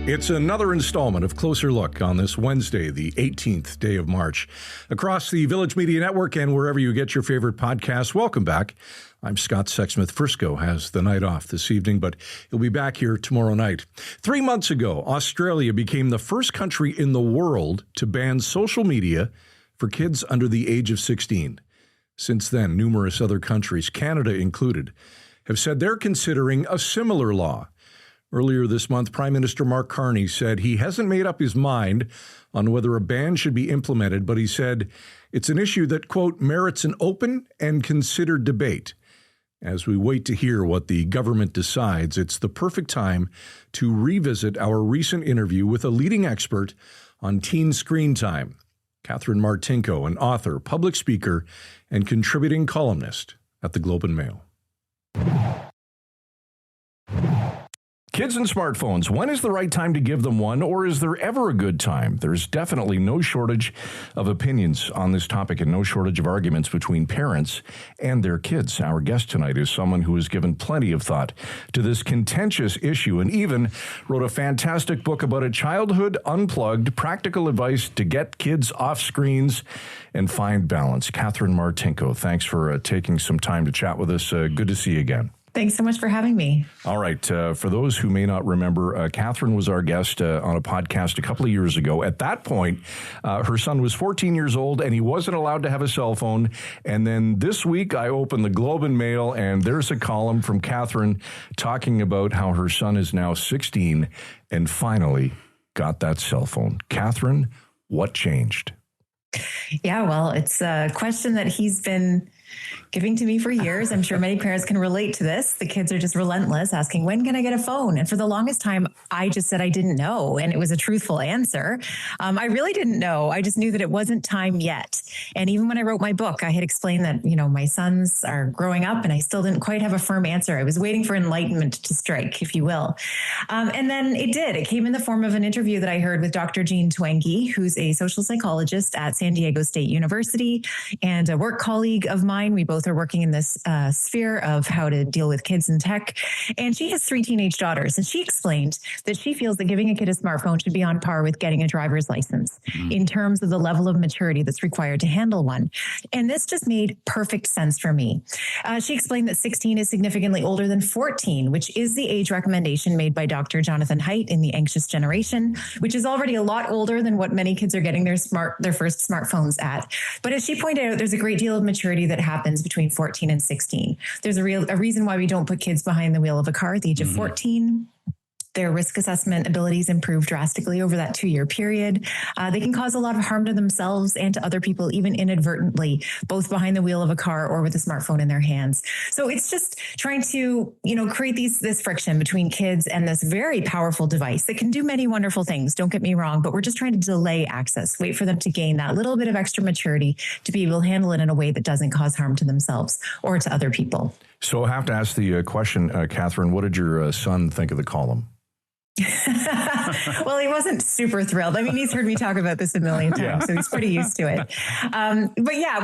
It's another installment of Closer Look on this Wednesday, the 18th day of March. Across the Village Media Network and wherever you get your favorite podcasts, welcome back. I'm Scott Sexsmith. Frisco has the night off this evening, but he'll be back here tomorrow night. 3 months ago, Australia became the first country in the world to ban social media for kids under the age of 16. Since then, numerous other countries, Canada included, have said they're considering a similar law. Earlier this month, Prime Minister Mark Carney said he hasn't made up his mind on whether a ban should be implemented, but he said it's an issue that, quote, merits an open and considered debate. As we wait to hear what the government decides, it's the perfect time to revisit our recent interview with a leading expert on teen screen time, Catherine Martinko, an author, public speaker, and contributing columnist at the Globe and Mail. Kids and smartphones, when is the right time to give them one, or is there ever a good time? There's definitely no shortage of opinions on this topic and no shortage of arguments between parents and their kids. Our guest tonight is someone who has given plenty of thought to this contentious issue and even wrote a fantastic book about a childhood unplugged, practical advice to get kids off screens and find balance. Catherine Martinko, thanks for taking some time to chat with us. Good to see you again. Thanks so much for having me. All right. For those who may not remember, Catherine was our guest on a podcast a couple of years ago. At that point, her son was 14 years old and he wasn't allowed to have a cell phone. And then this week, I opened the Globe and Mail and there's a column from Catherine talking about how her son is now 16 and finally got that cell phone. Catherine, what changed? Yeah, well, it's a question that he's been giving to me for years. I'm sure many parents can relate to this. The kids are just relentless, asking, when can I get a phone? And for the longest time, I just said I didn't know. And it was a truthful answer. I really didn't know. I just knew that it wasn't time yet. And even when I wrote my book, I had explained that, my sons are growing up and I still didn't quite have a firm answer. I was waiting for enlightenment to strike, if you will. And then it did. It came in the form of an interview that I heard with Dr. Jean Twenge, who's a social psychologist at San Diego State University and a work colleague of mine. We both are working in this sphere of how to deal with kids and tech. And she has 3 teenage daughters. And she explained that she feels that giving a kid a smartphone should be on par with getting a driver's license in terms of the level of maturity that's required to handle one. And this just made perfect sense for me. She explained that 16 is significantly older than 14, which is the age recommendation made by Dr. Jonathan Haidt in The Anxious Generation, which is already a lot older than what many kids are getting their first smartphones at. But as she pointed out, there's a great deal of maturity that happens between 14 and 16. There's a reason why we don't put kids behind the wheel of a car at the age of 14. Their risk assessment abilities improve drastically over that 2-year period. They can cause a lot of harm to themselves and to other people, even inadvertently, both behind the wheel of a car or with a smartphone in their hands. So it's just trying to, create this friction between kids and this very powerful device that can do many wonderful things. Don't get me wrong, but we're just trying to delay access, wait for them to gain that little bit of extra maturity to be able to handle it in a way that doesn't cause harm to themselves or to other people. So I have to ask the question, Catherine, what did your son think of the column? Well, he wasn't super thrilled. I mean, he's heard me talk about this a million times, so he's pretty used to it. But yeah,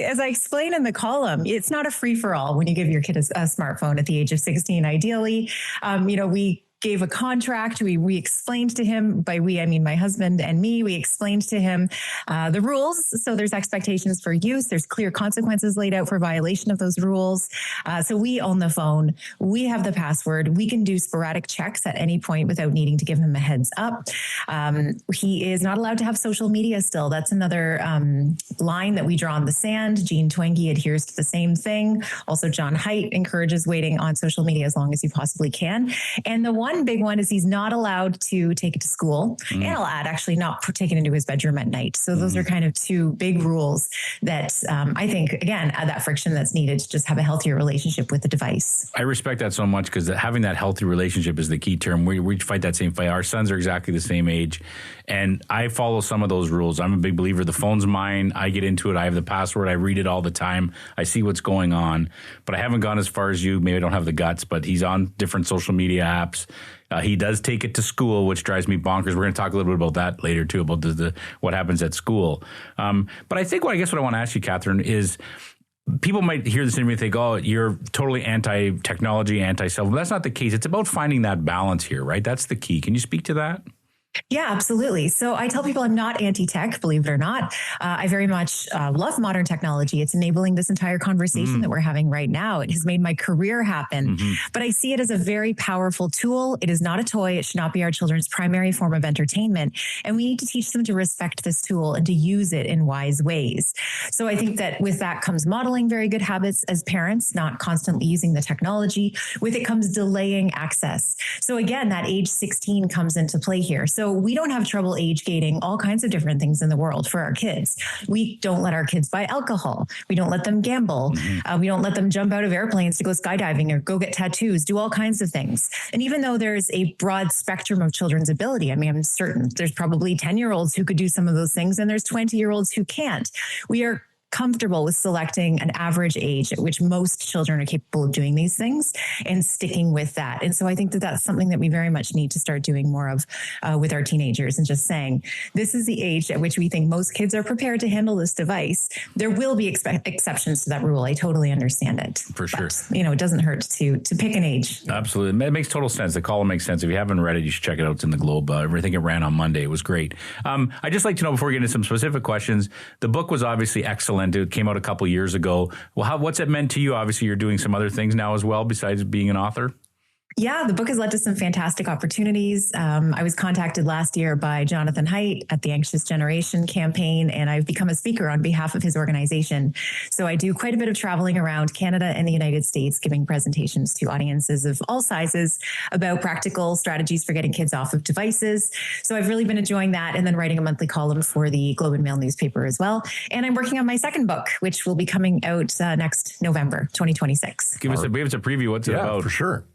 as I explain in the column, it's not a free for all when you give your kid a smartphone at the age of 16, ideally. We gave a contract. We explained to him, by we, I mean my husband and me, we explained to him the rules. So there's expectations for use. There's clear consequences laid out for violation of those rules. So we own the phone. We have the password. We can do sporadic checks at any point without needing to give him a heads up. He is not allowed to have social media still. That's another line that we draw in the sand. Jean Twenge adheres to the same thing. Also, John Haidt encourages waiting on social media as long as you possibly can. And the one big one is he's not allowed to take it to school. And I'll add, actually not take it into his bedroom at night. So those are kind of 2 big rules that I think, again, add that friction that's needed to just have a healthier relationship with the device. I respect that so much because having that healthy relationship is the key term. We fight that same fight. Our sons are exactly the same age. And I follow some of those rules. I'm a big believer. The phone's mine. I get into it. I have the password. I read it all the time. I see what's going on. But I haven't gone as far as you. Maybe I don't have the guts, but he's on different social media apps. He does take it to school, which drives me bonkers. We're going to talk a little bit about that later, too, about what happens at school. But I think what I want to ask you, Catherine, is people might hear this and think, oh, you're totally anti-technology, anti-cell phone. That's not the case. It's about finding that balance here, right? That's the key. Can you speak to that? Yeah, absolutely. So I tell people I'm not anti-tech, believe it or not. I very much love modern technology. It's enabling this entire conversation that we're having right now. It has made my career happen. But I see it as a very powerful tool. It is not a toy. It should not be our children's primary form of entertainment. And we need to teach them to respect this tool and to use it in wise ways. So I think that with that comes modeling very good habits as parents, not constantly using the technology. With it comes delaying access. So again, that age 16 comes into play here. So we don't have trouble age gating all kinds of different things in the world for our kids. We don't let our kids buy alcohol. We don't let them gamble. We don't let them jump out of airplanes to go skydiving or go get tattoos, do all kinds of things. And even though there's a broad spectrum of children's ability, I mean, I'm certain there's probably 10-year-olds who could do some of those things and there's 20-year-olds who can't. We are comfortable with selecting an average age at which most children are capable of doing these things and sticking with that. And so I think that that's something that we very much need to start doing more of with our teenagers, and just saying, this is the age at which we think most kids are prepared to handle this device. There will be exceptions to that rule. I totally understand it. For sure. But, it doesn't hurt to pick an age. Absolutely. It makes total sense. The column makes sense. If you haven't read it, you should check it out. It's in the Globe. I think it ran on Monday. It was great. I'd just like to know, before we get into some specific questions, the book was obviously excellent. It came out a couple years ago. Well, what's it meant to you? Obviously, you're doing some other things now as well, besides being an author. Yeah, the book has led to some fantastic opportunities. I was contacted last year by Jonathan Haidt at the Anxious Generation campaign, and I've become a speaker on behalf of his organization. So I do quite a bit of traveling around Canada and the United States, giving presentations to audiences of all sizes about practical strategies for getting kids off of devices. So I've really been enjoying that, and then writing a monthly column for the Globe and Mail newspaper as well. And I'm working on my second book, which will be coming out next November, 2026. Give us a preview. What's it about? For sure.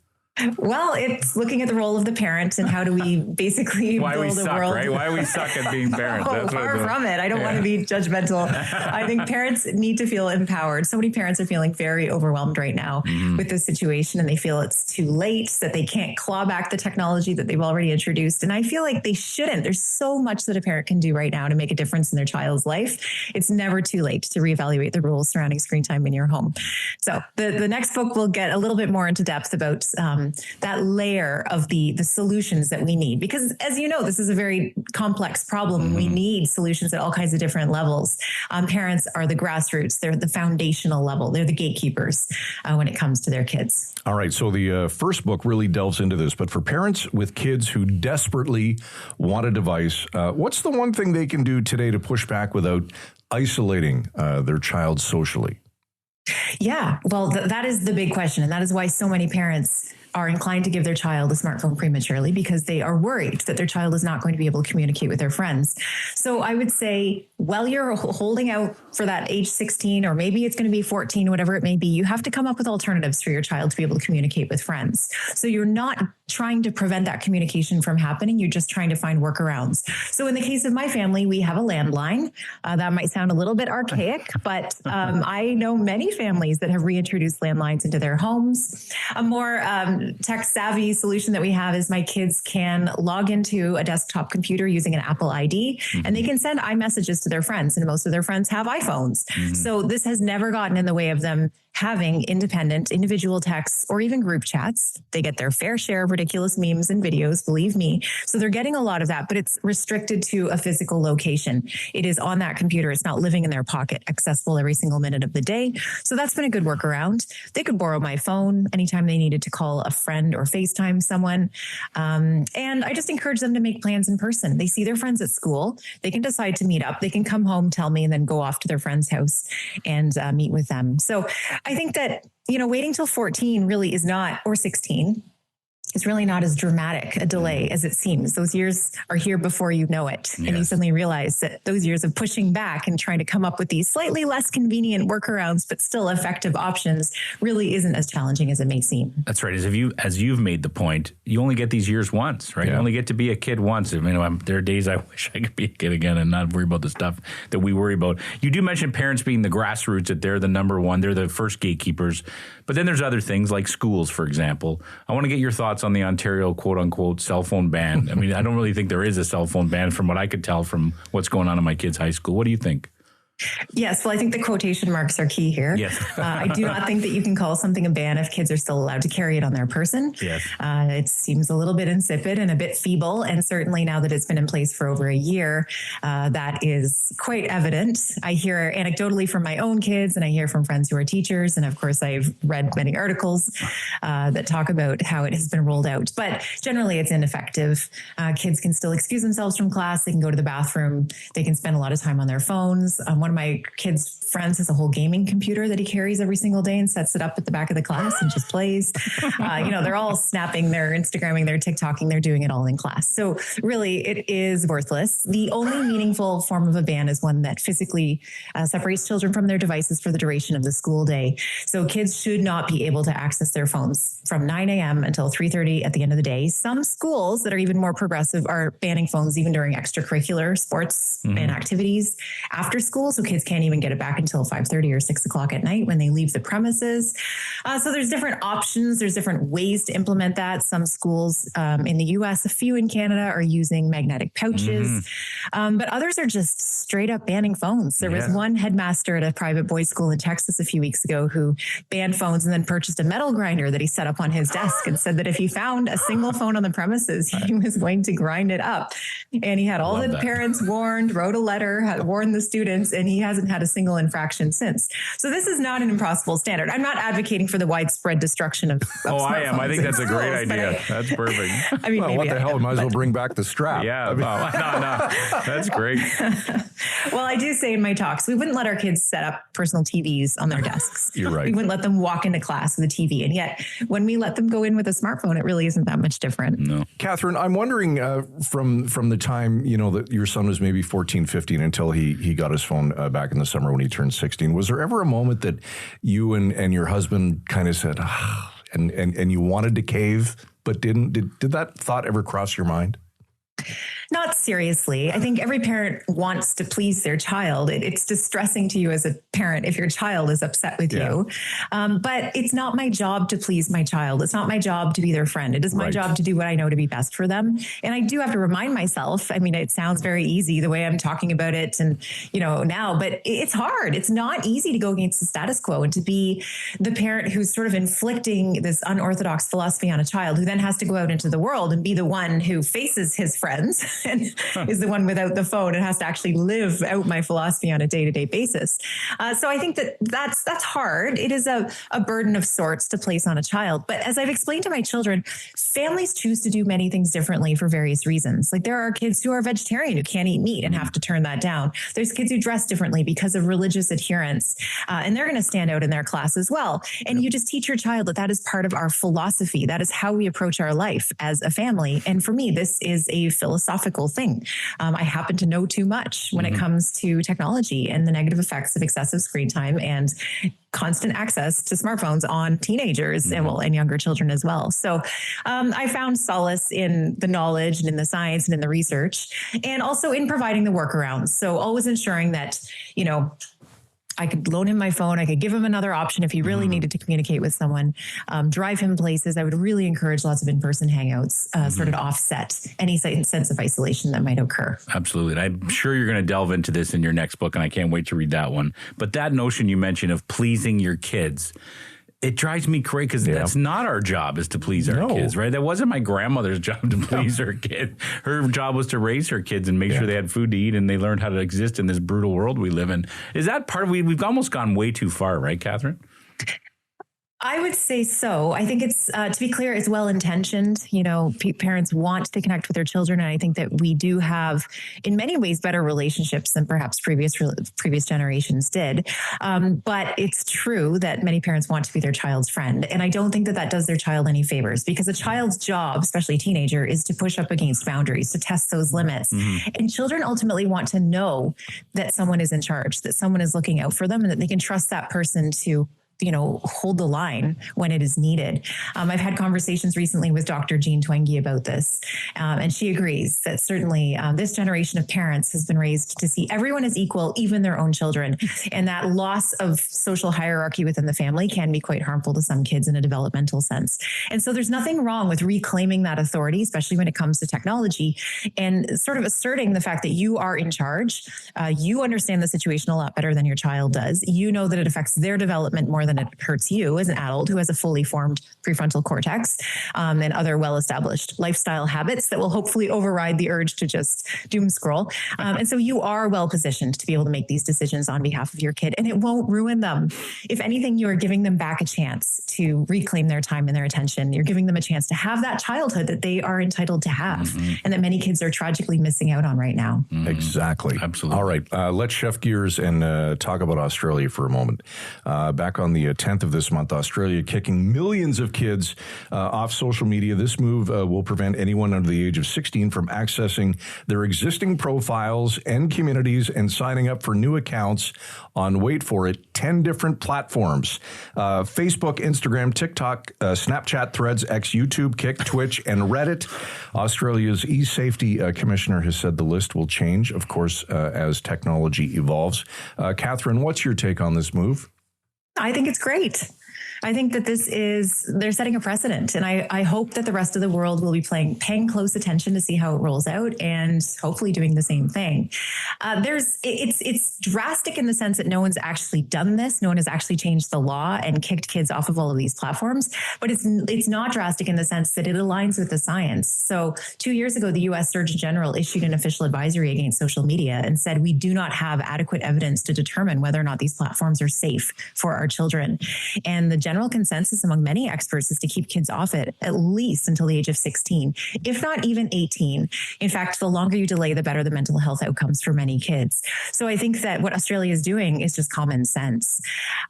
Well, it's looking at the role of the parent and how do we basically why build we a suck, world. right? Why we suck at being parents. That's far from it. I don't want to be judgmental. I think parents need to feel empowered. So many parents are feeling very overwhelmed right now with this situation, and they feel it's too late, that they can't claw back the technology that they've already introduced. And I feel like they shouldn't. There's so much that a parent can do right now to make a difference in their child's life. It's never too late to reevaluate the rules surrounding screen time in your home. So the next book will get a little bit more into depth about that layer of the solutions that we need. Because as you know, this is a very complex problem. We need solutions at all kinds of different levels. Parents are the grassroots. They're the foundational level. They're the gatekeepers when it comes to their kids. All right. So the first book really delves into this. But for parents with kids who desperately want a device, what's the one thing they can do today to push back without isolating their child socially? Yeah, well, that is the big question. And that is why so many parents are inclined to give their child a smartphone prematurely, because they are worried that their child is not going to be able to communicate with their friends. So I would say, while you're holding out for that age 16, or maybe it's going to be 14, whatever it may be, you have to come up with alternatives for your child to be able to communicate with friends. So you're not trying to prevent that communication from happening. You're just trying to find workarounds. So in the case of my family, we have a landline. That might sound a little bit archaic, but I know many families that have reintroduced landlines into their homes. A more tech savvy solution that we have is my kids can log into a desktop computer using an Apple ID, and they can send iMessages to their friends, and most of their friends have iPhones. So this has never gotten in the way of them having independent individual texts or even group chats. They get their fair share of ridiculous memes and videos, believe me. So they're getting a lot of that, but it's restricted to a physical location. It is on that computer. It's not living in their pocket, accessible every single minute of the day. So that's been a good workaround. They could borrow my phone anytime they needed to call a friend or FaceTime someone. And I just encourage them to make plans in person. They see their friends at school. They can decide to meet up. They can come home, tell me, and then go off to their friend's house and meet with them. So I think that, waiting till 14 really is not, or 16, it's really not as dramatic a delay as it seems. Those years are here before you know it. Yes. And you suddenly realize that those years of pushing back and trying to come up with these slightly less convenient workarounds, but still effective options, really isn't as challenging as it may seem. That's right. As you've made the point, you only get these years once, right? Yeah. You only get to be a kid once. I mean, there are days I wish I could be a kid again and not worry about the stuff that we worry about. You do mention parents being the grassroots, that they're the number one, they're the first gatekeepers. But then there's other things like schools, for example. I want to get your thoughts on the Ontario quote-unquote cell phone ban. I mean, I don't really think there is a cell phone ban from what I could tell from what's going on in my kids' high school. What do you think? Yes, well, I think the quotation marks are key here. Yes. I do not think that you can call something a ban if kids are still allowed to carry it on their person. Yes. It seems a little bit insipid and a bit feeble. And certainly now that it's been in place for over a year, that is quite evident. I hear anecdotally from my own kids, and I hear from friends who are teachers. And of course, I've read many articles that talk about how it has been rolled out. But generally, it's ineffective. Kids can still excuse themselves from class. They can go to the bathroom. They can spend a lot of time on their phones. One of my kids' friends has a whole gaming computer that he carries every single day and sets it up at the back of the class and just plays. They're all snapping, they're Instagramming, they're TikToking, they're doing it all in class. So really, it is worthless. The only meaningful form of a ban is one that physically separates children from their devices for the duration of the school day. So kids should not be able to access their phones from 9 a.m. until 3:30 at the end of the day. Some schools that are even more progressive are banning phones even during extracurricular sports and activities after school. So kids can't even get it back until 5:30 or 6 o'clock at night when they leave the premises. So there's different options. There's different ways to implement that. Some schools in the US, a few in Canada, are using magnetic pouches. But others are just straight up banning phones. There was one headmaster at a private boys' school in Texas a few weeks ago who banned phones and then purchased a metal grinder that he set up on his desk and said that if he found a single phone on the premises, he was going to grind it up. And he had all the parents warned, wrote a letter, had warned the students, and he hasn't had a single infraction since. So this is not an impossible standard. I'm not advocating for the widespread destruction of I am. I think that's a great idea. That's perfect. I mean, what the hell? Might as well bring back the strap. Yeah, no. That's great. Well, I do say in my talks, we wouldn't let our kids set up personal TVs on their desks. You're right. We wouldn't let them walk into class with a TV. And yet when we let them go in with a smartphone, it really isn't that much different. No. Catherine, I'm wondering from the time, that your son was maybe 14, 15 until he got his phone back in the summer when he turned 16, was there ever a moment that you and your husband kind of said, and you wanted to cave, but didn't? Did that thought ever cross your mind? Not seriously. I think every parent wants to please their child. It's distressing to you as a parent if your child is upset with you. But it's not my job to please my child. It's not my job to be their friend. It is my job to do what I know to be best for them. And I do have to remind myself, I mean, it sounds very easy the way I'm talking about it and, now, but it's hard. It's not easy to go against the status quo and to be the parent who's sort of inflicting this unorthodox philosophy on a child who then has to go out into the world and be the one who faces his friends and is the one without the phone and has to actually live out my philosophy on a day-to-day basis. So I think that's hard. It is a burden of sorts to place on a child. But as I've explained to my children, families choose to do many things differently for various reasons. Like there are kids who are vegetarian who can't eat meat and have to turn that down. There's kids who dress differently because of religious adherence, and they're going to stand out in their class as well. And you just teach your child that is part of our philosophy. That is how we approach our life as a family. And for me, this is a philosophical thing. I happen to know too much when it comes to technology and the negative effects of excessive screen time and constant access to smartphones on teenagers and younger children as well. So I found solace in the knowledge and in the science and in the research, and also in providing the workarounds. So always ensuring that, I could loan him my phone. I could give him another option if he really needed to communicate with someone, drive him places. I would really encourage lots of in-person hangouts, sort of offset any sense of isolation that might occur. Absolutely. And I'm sure you're going to delve into this in your next book, and I can't wait to read that one. But that notion you mentioned of pleasing your kids, it drives me crazy because that's not our job, is to please our kids, right? That wasn't my grandmother's job to please her kid. Her job was to raise her kids and make sure they had food to eat and they learned how to exist in this brutal world we live in. Is that part of we've almost gone way too far, right, Catherine? I would say so. I think it's, to be clear, it's well-intentioned. Parents want to connect with their children. And I think that we do have, in many ways, better relationships than perhaps previous generations did. But it's true that many parents want to be their child's friend. And I don't think that does their child any favors, because a child's job, especially a teenager, is to push up against boundaries, to test those limits. And children ultimately want to know that someone is in charge, that someone is looking out for them, and that they can trust that person to hold the line when it is needed. I've had conversations recently with Dr. Jean Twenge about this, and she agrees that certainly this generation of parents has been raised to see everyone as equal, even their own children. And that loss of social hierarchy within the family can be quite harmful to some kids in a developmental sense. And so there's nothing wrong with reclaiming that authority, especially when it comes to technology, and sort of asserting the fact that you are in charge. You understand the situation a lot better than your child does. You know that it affects their development more than it hurts you as an adult who has a fully formed prefrontal cortex, and other well-established lifestyle habits that will hopefully override the urge to just doom scroll. And so you are well positioned to be able to make these decisions on behalf of your kid, and it won't ruin them. If anything, you are giving them back a chance to reclaim their time and their attention. You're giving them a chance to have that childhood that they are entitled to have, and that many kids are tragically missing out on right now. Exactly. Absolutely. All right. Let's shift gears and talk about Australia for a moment. Back on the 10th of this month, Australia kicking millions of kids off social media. This move will prevent anyone under the age of 16 from accessing their existing profiles and communities and signing up for new accounts on, wait for it, 10 different platforms: Facebook, Instagram, TikTok, Snapchat, Threads, X, YouTube, Kick, Twitch, and Reddit. Australia's e-safety commissioner has said the list will change, of course, as technology evolves. Catherine, what's your take on this move? I think it's great. I think that they're setting a precedent, and I hope that the rest of the world will be paying close attention to see how it rolls out, and hopefully doing the same thing. It's drastic in the sense that no one's actually done this. No one has actually changed the law and kicked kids off of all of these platforms, but it's not drastic in the sense that it aligns with the science. So 2 years ago, the U.S. Surgeon General issued an official advisory against social media and said, we do not have adequate evidence to determine whether or not these platforms are safe for our children. And the general consensus among many experts is to keep kids off it at least until the age of 16, if not even 18. In fact, the longer you delay, the better the mental health outcomes for many kids. So I think that what Australia is doing is just common sense.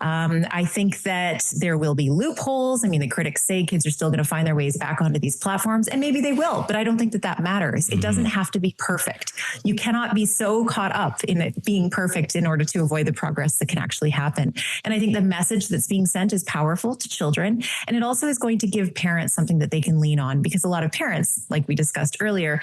I think that there will be loopholes. I mean, the critics say kids are still going to find their ways back onto these platforms, and maybe they will, but I don't think that matters. It doesn't have to be perfect. You cannot be so caught up in it being perfect in order to avoid the progress that can actually happen. And I think the message that's being sent is powerful to children. And it also is going to give parents something that they can lean on, because a lot of parents, like we discussed earlier,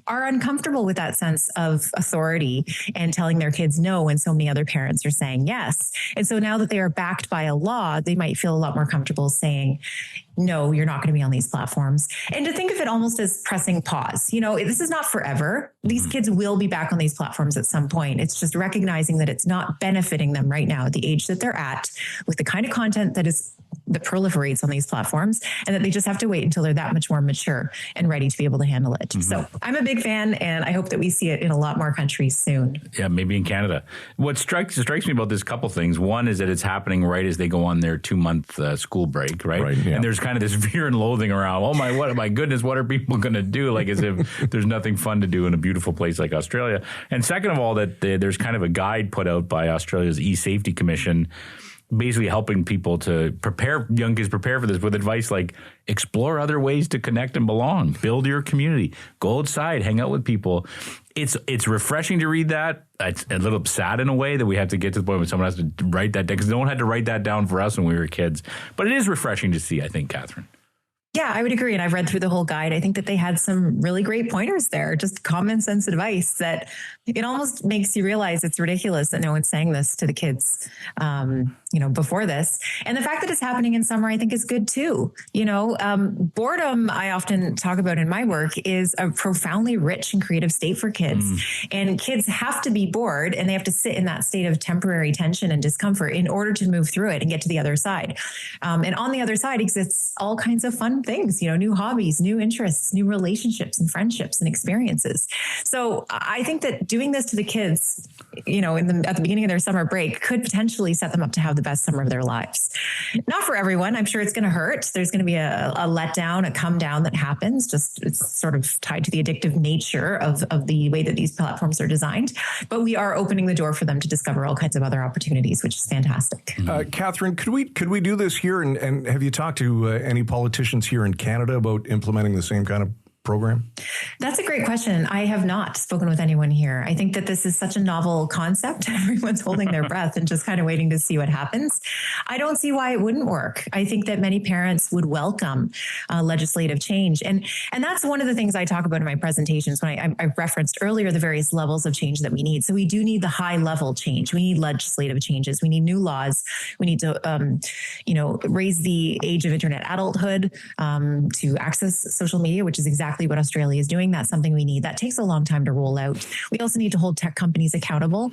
are uncomfortable with that sense of authority and telling their kids no when so many other parents are saying yes. And so now that they are backed by a law, they might feel a lot more comfortable saying, no, you're not going to be on these platforms. And to think of it almost as pressing pause. This is not forever. These kids will be back on these platforms at some point. It's just recognizing that it's not benefiting them right now at the age that they're at, with the kind of content that proliferates on these platforms, and that they just have to wait until they're that much more mature and ready to be able to handle it. So I'm a big fan, and I hope that we see it in a lot more countries soon. Yeah, maybe in Canada. What strikes me about this, couple things. One is that it's happening right as they go on their 2-month school break, right? Yeah. And there's kind of this fear and loathing around. Oh my goodness, what are people going to do? Like, as if there's nothing fun to do in a beautiful place like Australia. And second of all, that there's kind of a guide put out by Australia's e-safety commission, basically helping people to young kids prepare for this with advice like explore other ways to connect and belong, build your community, go outside, hang out with people. It's refreshing to read that. It's a little sad in a way that we have to get to the point where someone has to write that down, because no one had to write that down for us when we were kids. But it is refreshing to see, I think, Catherine. Yeah, I would agree. And I've read through the whole guide. I think that they had some really great pointers there, just common sense advice that it almost makes you realize it's ridiculous that no one's saying this to the kids, before this. And the fact that it's happening in summer, I think, is good too. Boredom, I often talk about in my work, is a profoundly rich and creative state for kids. And kids have to be bored, and they have to sit in that state of temporary tension and discomfort in order to move through it and get to the other side. And on the other side exists all kinds of fun things, new hobbies, new interests, new relationships and friendships and experiences. So I think that doing this to the kids, at the beginning of their summer break could potentially set them up to have the best summer of their lives. Not for everyone. I'm sure it's going to hurt. There's going to be a letdown, a come down that happens. It's sort of tied to the addictive nature of the way that these platforms are designed. But we are opening the door for them to discover all kinds of other opportunities, which is fantastic. Catherine, could we do this here? And have you talked to any politicians here in Canada about implementing the same kind of program? That's a great question. I have not spoken with anyone here. I think that this is such a novel concept. Everyone's holding their breath and just kind of waiting to see what happens. I don't see why it wouldn't work. I think that many parents would welcome legislative change. And that's one of the things I talk about in my presentations when I referenced earlier the various levels of change that we need. So we do need the high level change. We need legislative changes. We need new laws. We need to, raise the age of internet adulthood to access social media, which is exactly what Australia is doing. That's something we need. That takes a long time to roll out. We also need to hold tech companies accountable,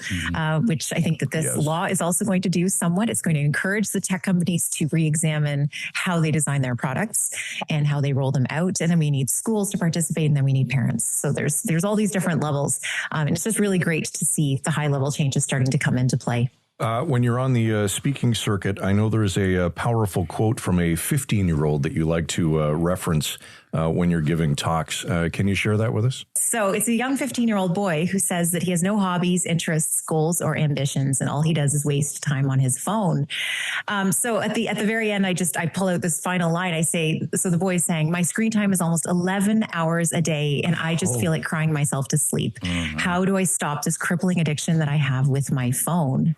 which I think that this law is also going to do somewhat. It's going to encourage the tech companies to re-examine how they design their products and how they roll them out. And then we need schools to participate, and then we need parents. So there's all these different levels. And it's just really great to see the high level changes starting to come into play. When you're on the speaking circuit, I know there's a powerful quote from a 15-year-old that you like to reference when you're giving talks. Can you share that with us? So it's a young 15-year-old boy who says that he has no hobbies, interests, goals, or ambitions, and all he does is waste time on his phone. So at the very end, I pull out this final line. I say, so the boy is saying, my screen time is almost 11 hours a day, and I just feel like crying myself to sleep. How do I stop this crippling addiction that I have with my phone?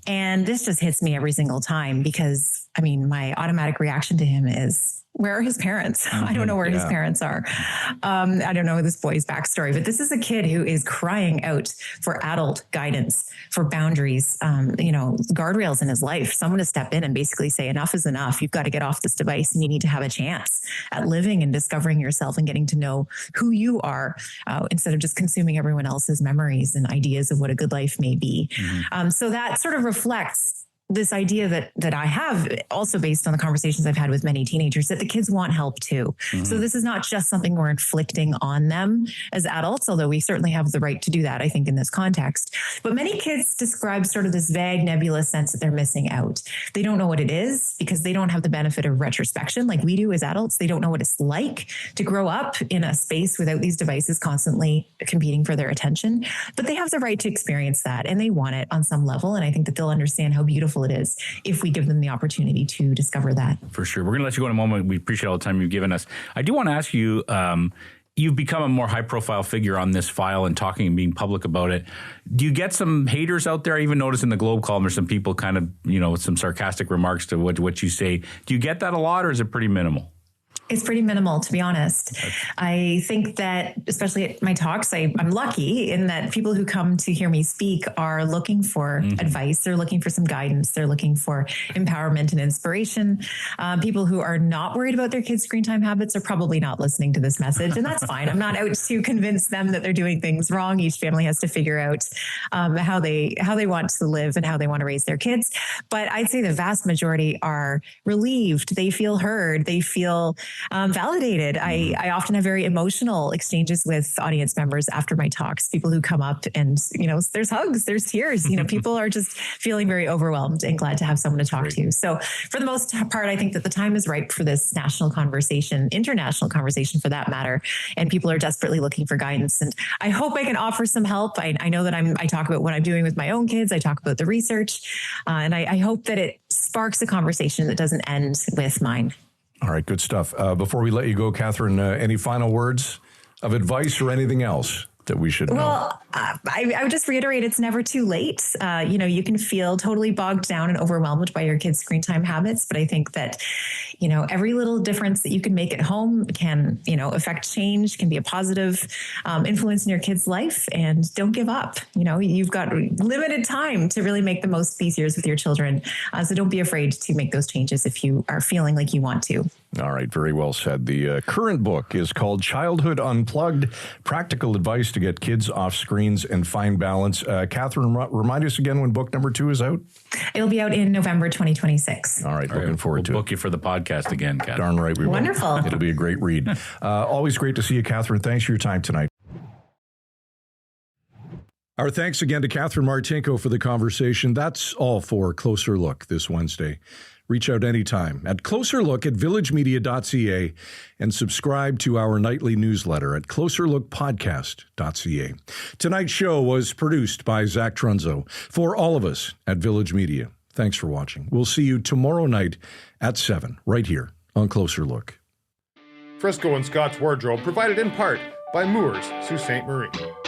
And this just hits me every single time because, my automatic reaction to him is, where are his parents? I don't know where his parents are. I don't know this boy's backstory, but this is a kid who is crying out for adult guidance, for boundaries, guardrails in his life, someone to step in and basically say, enough is enough. You've got to get off this device and you need to have a chance at living and discovering yourself and getting to know who you are instead of just consuming everyone else's memories and ideas of what a good life may be. So that sort of reflects this idea that I have also based on the conversations I've had with many teenagers that the kids want help too. So this is not just something we're inflicting on them as adults, although we certainly have the right to do that, I think, in this context. But many kids describe sort of this vague, nebulous sense that they're missing out. They don't know what it is because they don't have the benefit of retrospection like we do as adults. They don't know what it's like to grow up in a space without these devices constantly competing for their attention. But they have the right to experience that and they want it on some level. And I think that they'll understand how beautiful it is if we give them the opportunity to discover that. For sure. We're going to let you go in a moment. We appreciate all the time you've given us. I do want to ask you, you've become a more high profile figure on this file and talking and being public about it. Do you get some haters out there? I even noticed in the Globe column there's some people kind of, with some sarcastic remarks to what you say. Do you get that a lot or is it pretty minimal? It's pretty minimal, to be honest. I think that, especially at my talks, I'm lucky in that people who come to hear me speak are looking for advice. They're looking for some guidance. They're looking for empowerment and inspiration. People who are not worried about their kids' screen time habits are probably not listening to this message, and that's fine. I'm not out to convince them that they're doing things wrong. Each family has to figure out how they want to live and how they want to raise their kids. But I'd say the vast majority are relieved. They feel heard. They feel validated. I often have very emotional exchanges with audience members after my talks, people who come up and, there's hugs, there's tears, people are just feeling very overwhelmed and glad to have someone to talk to. So for the most part, I think that the time is ripe for this national conversation, international conversation for that matter. And people are desperately looking for guidance. And I hope I can offer some help. I know that I talk about what I'm doing with my own kids. I talk about the research and I hope that it sparks a conversation that doesn't end with mine. All right, good stuff. Before we let you go, Catherine, any final words of advice or anything else that we should know? Well, I would just reiterate, it's never too late. You can feel totally bogged down and overwhelmed by your kids' screen time habits. But I think that, every little difference that you can make at home can, affect change, can be a positive influence in your kid's life. And don't give up. You've got limited time to really make the most of these years with your children. So don't be afraid to make those changes if you are feeling like you want to. All right. Very well said. The current book is called Childhood Unplugged, Practical Advice to Get Kids Off Screens and Find Balance. Catherine, remind us again when book number 2 is out. It'll be out in November 2026. All right. Looking forward to it. We'll book you for the podcast again, Catherine. Darn right we will. Wonderful. It'll be a great read. Always great to see you, Catherine. Thanks for your time tonight. Our thanks again to Catherine Martinko for the conversation. That's all for Closer Look this Wednesday. Reach out anytime at closerlook@villagemedia.ca and subscribe to our nightly newsletter at closerlookpodcast.ca. Tonight's show was produced by Zach Trunzo for all of us at Village Media. Thanks for watching. We'll see you tomorrow night at 7 right here on Closer Look. Frisco and Scott's Wardrobe provided in part by Moores Sault Ste. Marie.